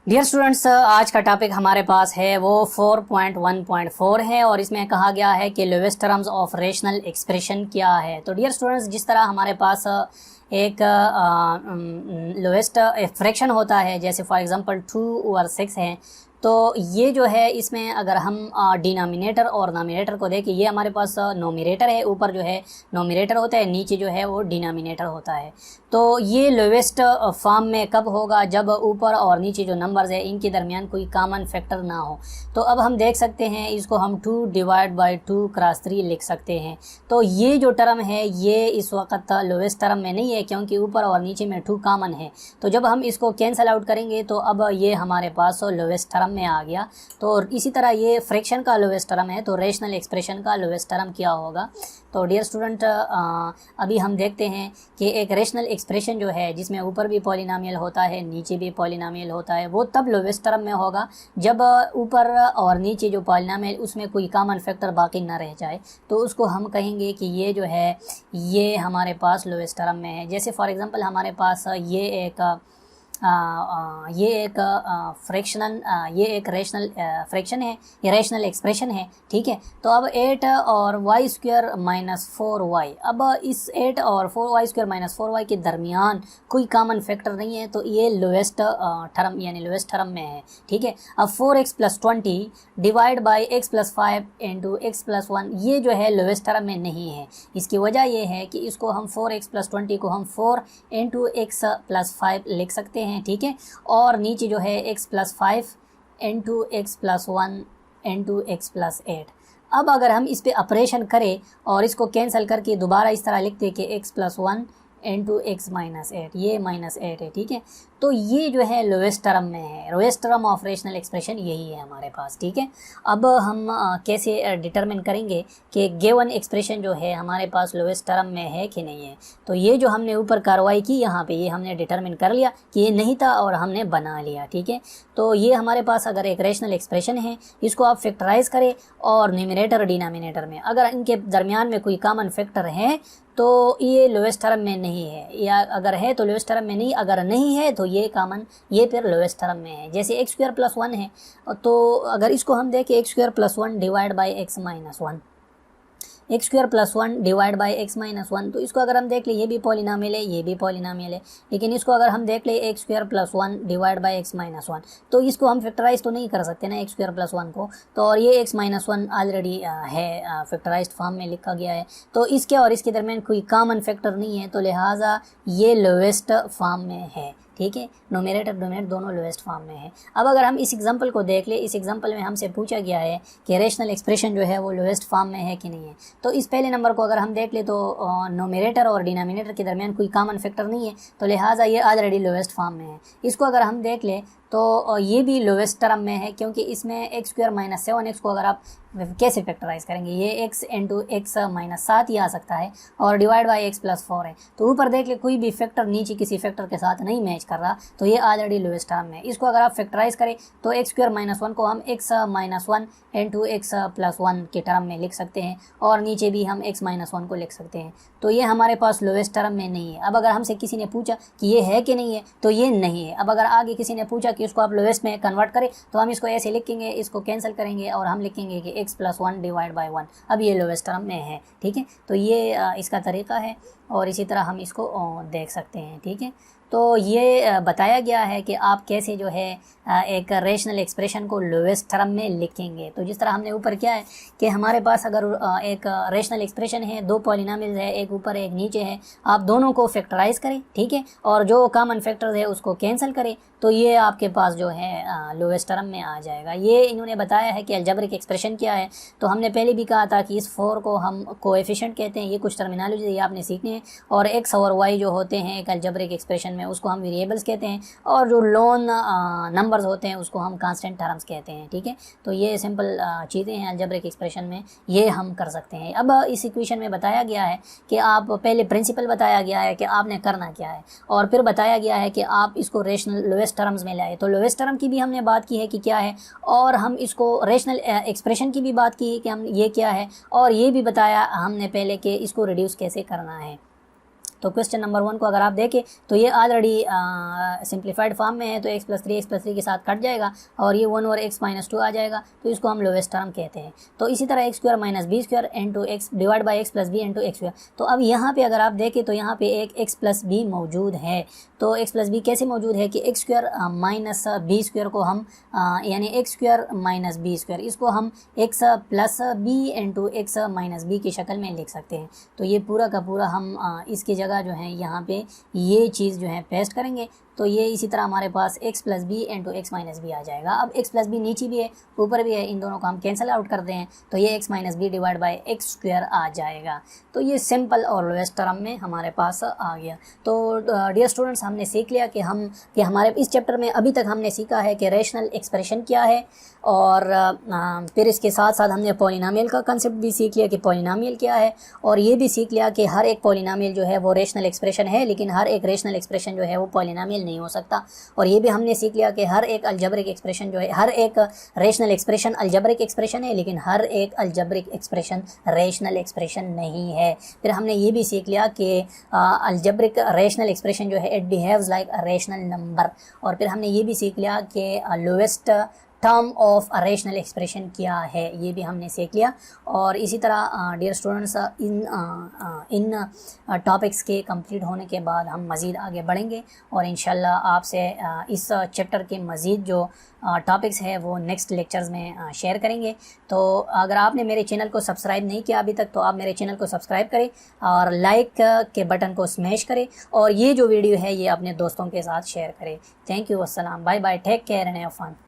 Dear students, आज का topic हमारे पास है वो 4.1.4 है और इसमें कहा गया है कि lowest terms of rational expression क्या है। तो डियर स्टूडेंट्स, जिस तरह हमारे पास एक लोवेस्ट फ्रैक्शन होता है, जैसे फॉर एग्जांपल 2/6 है, तो ये जो है इसमें अगर हम डिनोमिनेटर और नोमिनेटर को देखें, ये हमारे पास नोमिनेटर है, ऊपर जो है नोमिनेटर होता है, नीचे जो है वो डिनोमिनेटर होता है। तो ये लोवेस्ट फॉर्म में कब होगा? जब ऊपर और नीचे जो नंबर्स है इनके दरमियान कोई कॉमन फैक्टर ना हो। तो अब हम देख सकते हैं, इसको हम 2/2 × 3 लिख सकते हैं। तो ये जो टर्म है ये इस वक्त लोवेस्ट टर्म में नहीं है, क्योंकि ऊपर और नीचे में 2 कॉमन है। तो जब हम इसको कैंसिल आउट करेंगे तो अब ये हमारे पास लोवेस्ट टर्म में आ गया। तो इसी तरह ये फ्रैक्शन का लोवेस्ट टर्म है, तो रेशनल एक्सप्रेशन का लोवेस्ट टर्म क्या होगा? तो डियर स्टूडेंट, अभी हम देखते हैं कि एक रेशनल एक्सप्रेशन जो है जिसमें ऊपर भी पॉलिनोमियल होता है, नीचे भी पॉलिनोमियल होता है, वो तब लोवेस्ट टर्म में होगा जब ऊपर और नीचे जो पॉलिनोमियल उसमें कोई कॉमन फैक्टर बाकी ना रह जाए। तो उसको हम कहेंगे कि ये जो है ये हमारे पास लोवेस्ट टर्म में है। जैसे फॉर एग्जांपल हमारे पास ये एक रेशनल फ्रैक्शन है, ये रेशनल एक्सप्रेशन है, ठीक है। तो अब 8 और y² - 4y, अब इस 8 और 4y² - 4y के दरमियान कोई कॉमन फैक्टर नहीं है, तो ये लोवेस्ट टर्म यानी लोवेस्ट टर्म में है, ठीक है। अब 4x + 20 divide by x + 5 × x + 1, ये जो है लोवेस्ट टर्म में नहीं है। इसकी वजह ये है कि इसको हम 4x + 20 को हम 4 × x + 5 लिख सकते हैं, ठीक है। और नीचे जो है x + 5 × x + 1 × x + 8। अब अगर हम इस पे ऑपरेशन करें और इसको कैंसिल करके दोबारा इस तरह लिखते कि x + 1 × x - 8, ये -8 है, ठीक है। तो ये जो है लोवेस्ट टर्म में है। Lowest term of rational expression यही है हमारे पास, ठीक है। अब हम कैसे डिटरमिन करेंगे कि गिवन एक्सप्रेशन जो है हमारे पास लोवेस्ट टर्म में है कि नहीं है? तो ये जो हमने ऊपर कार्रवाई की यहाँ पे, ये हमने डिटरमिन कर लिया कि ये नहीं था और हमने बना लिया, ठीक है। तो ये हमारे पास अगर एक रेशनल एक्सप्रेशन है, इसको आप फैक्टराइज करें और न्यूमरेटर और डिनोमिनेटर में अगर इनके दरमियान में कोई कॉमन फैक्टर है तो ये लोवेस्ट टर्म में नहीं है, या अगर है तो लोवेस्ट टर्म में नहीं, अगर नहीं है तो ये कॉमन, ये फिर लोवेस्ट टर्म में है। जैसे x² + 1 है, तो अगर इसको हम देखें x² + 1 divide by x - 1, x² + 1 divide by x - 1, तो इसको अगर हम देख ले ये भी पॉलिनोमियल है, ये भी पॉलिनोमियल है, लेकिन इसको अगर हम देख ले x² + 1 डिवाइड बाई x - 1, तो इसको हम फैक्टराइज तो नहीं कर सकते ना x² + 1 को। तो और ये x - 1 ऑलरेडी है, फैक्टराइज्ड फॉर्म में लिखा गया है, तो इसके और इसके दरमियान कोई कॉमन फैक्टर नहीं है, तो लिहाजा ये लोवेस्ट फॉर्म में है, ठीक है। नोमिनेटर डिनोमिनेटर दोनों लोवेस्ट फॉर्म में है। अब अगर हम इस एग्जांपल को देख ले, इस एग्जांपल में हमसे पूछा गया है कि रेशनल एक्सप्रेशन जो है वो लोवेस्ट फॉर्म में है कि नहीं है। तो इस पहले नंबर को अगर हम देख ले तो नोमिनेटर और डिनोमिनेटर के दरमियान कोई कॉमन फैक्टर नहीं है, तो लिहाजा ये ऑलरेडी लोवेस्ट फॉर्म में है। इसको अगर हम देख ले तो ये भी लोवेस्ट टर्म में है, क्योंकि इसमें x² - 7x को अगर आप कैसे फैक्टराइज करेंगे, ये x × x - 7 ही आ सकता है और डिवाइड बाई x + 4 है। तो ऊपर देख ले कोई भी फैक्टर नीचे किसी फैक्टर के साथ नहीं मैच कर रहा, तो ये ऑलरेडी लोवेस्ट टर्म है। इसको अगर आप फैक्टराइज करें तो x² - 1 को हम x - 1 × x + 1 के टर्म में लिख सकते हैं, और नीचे भी हम x - 1 को लिख सकते हैं। तो ये हमारे पास लोवेस्ट टर्म में नहीं है। अब अगर हमसे किसी ने पूछा कि ये है कि नहीं है, तो ये नहीं है। अब अगर आगे किसी ने पूछा कि इसको आप लोवेस्ट में कन्वर्ट करें, तो हम इसको ऐसे लिखेंगे, इसको कैंसिल करेंगे और हम लिखेंगे कि x + 1 डिवाइड बाई 1। अब ये लोवेस्ट टर्म में है, ठीक है। तो ये इसका तरीका है और इसी तरह हम इसको देख सकते हैं, ठीक है। तो ये बताया गया है कि आप कैसे जो है एक रेशनल एक्सप्रेशन को लोवेस्ट टर्म में लिखेंगे। तो जिस तरह हमने ऊपर किया है कि हमारे पास अगर एक रेशनल एक्सप्रेशन है, दो पॉलिनोमियल्स है, एक ऊपर एक नीचे है, आप दोनों को फैक्टराइज करें, ठीक है, और जो कॉमन फैक्टर्स है उसको कैंसिल करें, तो ये आपके पास जो है लोवेस्ट टर्म में आ जाएगा। ये इन्होंने बताया है कि अलजेब्रिक एक्सप्रेशन क्या है। तो हमने पहले भी कहा था कि इस 4 को हम कोएफिशिएंट कहते हैं, ये कुछ टर्मिनोलॉजी ये आपने सीखनी है। और x और y जो होते हैं एक अलजेब्रिक एक्सप्रेशन में, उसको हम वेरिएबल्स कहते हैं, और जो लोन नंबर्स होते हैं उसको हम कांस्टेंट टर्म्स कहते हैं, ठीक है। तो ये सिंपल चीज़ें हैं अलजेब्रिक एक्सप्रेशन में, ये हम कर सकते हैं। अब इस इक्वेशन में बताया गया है कि आप पहले प्रिंसिपल बताया गया है कि आपने करना क्या है, और फिर बताया गया है कि आप इसको रेशनल लोवेस्ट टर्म्स में लाए। तो लोवेस्ट टर्म की भी हमने बात की है कि क्या है, और हम इसको रेशनल एक्सप्रेशन की भी बात की है कि हम ये क्या है, और ये भी बताया हमने पहले कि इसको रिड्यूस कैसे करना है। तो क्वेश्चन नंबर 1 को अगर आप देखें तो ये ऑलरेडी सिंप्लीफाइड फॉर्म में है, तो x+3 के साथ कट जाएगा और ये 1 और x-2 आ जाएगा, तो इसको हम लोवेस्ट टर्म कहते हैं। तो इसी तरह x² - b² into x divide by x+b into x²। तो अब यहाँ पे अगर आप देखें तो यहाँ पे एक x+b मौजूद है। तो x+b कैसे मौजूद है कि x² - b² को हम यानी x² - b² इसको हम x+b इंटू x - b की शक्ल में लिख सकते हैं। तो ये पूरा का पूरा हम इसकी जगह जो है यहाँ पे ये चीज़ जो है पेस्ट करेंगे, तो ये इसी तरह हमारे पास x+b इंटू x - b आ जाएगा। अब x+b नीचे भी है ऊपर भी है, इन दोनों को हम कैंसिल आउट करते हैं, तो ये x - b divide by x² आ जाएगा। तो ये सिंपल और लोएस्ट टर्म में हमारे पास आ गया। तो डियर स्टूडेंट्स, हमने सीख लिया कि हमारे इस चैप्टर में अभी तक हमने सीखा है कि रेशनल एक्सप्रेशन क्या है, और फिर इसके साथ साथ हमने पॉलिनोमियल का कंसेप्ट भी सीख लिया कि पॉलिनोमियल क्या है, और ये भी सीख लिया कि हर एक पॉलिनोमियल जो है वो रेशनल एक्सप्रेशन है, लेकिन हर एक रेशनल एक्सप्रेशन जो है वो पॉलिनोमियल नहीं हो सकता। और ये भी हमने सीख लिया कि हर एक अलजेब्रिक एक्सप्रेशन जो है, हर एक रेशनल एक्सप्रेशन अलजेब्रिक एक्सप्रेशन है, लेकिन हर एक अलजेब्रिक एक्सप्रेशन रेशनल एक्सप्रेशन नहीं है। फिर हमने ये भी सीख लिया कि अलजेब्रिक रेशनल एक्सप्रेशन जो है it behaves like a rational number. और फिर हमने ये भी सीख लिया कि lowest term of a rational expression क्या है, ये भी हमने सीख लिया। और इसी तरह डियर स्टूडेंट्स, इन टॉपिक्स के कंप्लीट होने के बाद हम मज़ीद आगे बढ़ेंगे और इंशाल्लाह आपसे इस चैप्टर के मज़ीद जो टॉपिक्स है वो नेक्स्ट लेक्चर्स में शेयर करेंगे। तो अगर आपने मेरे चैनल को सब्सक्राइब नहीं किया अभी तक, तो आप मेरे चैनल को सब्सक्राइब करें और लाइक के बटन को स्मैश करें, और ये जो वीडियो है ये अपने दोस्तों के साथ शेयर करें। थैंक यू, अस्सलाम, bye bye, take care and have fun.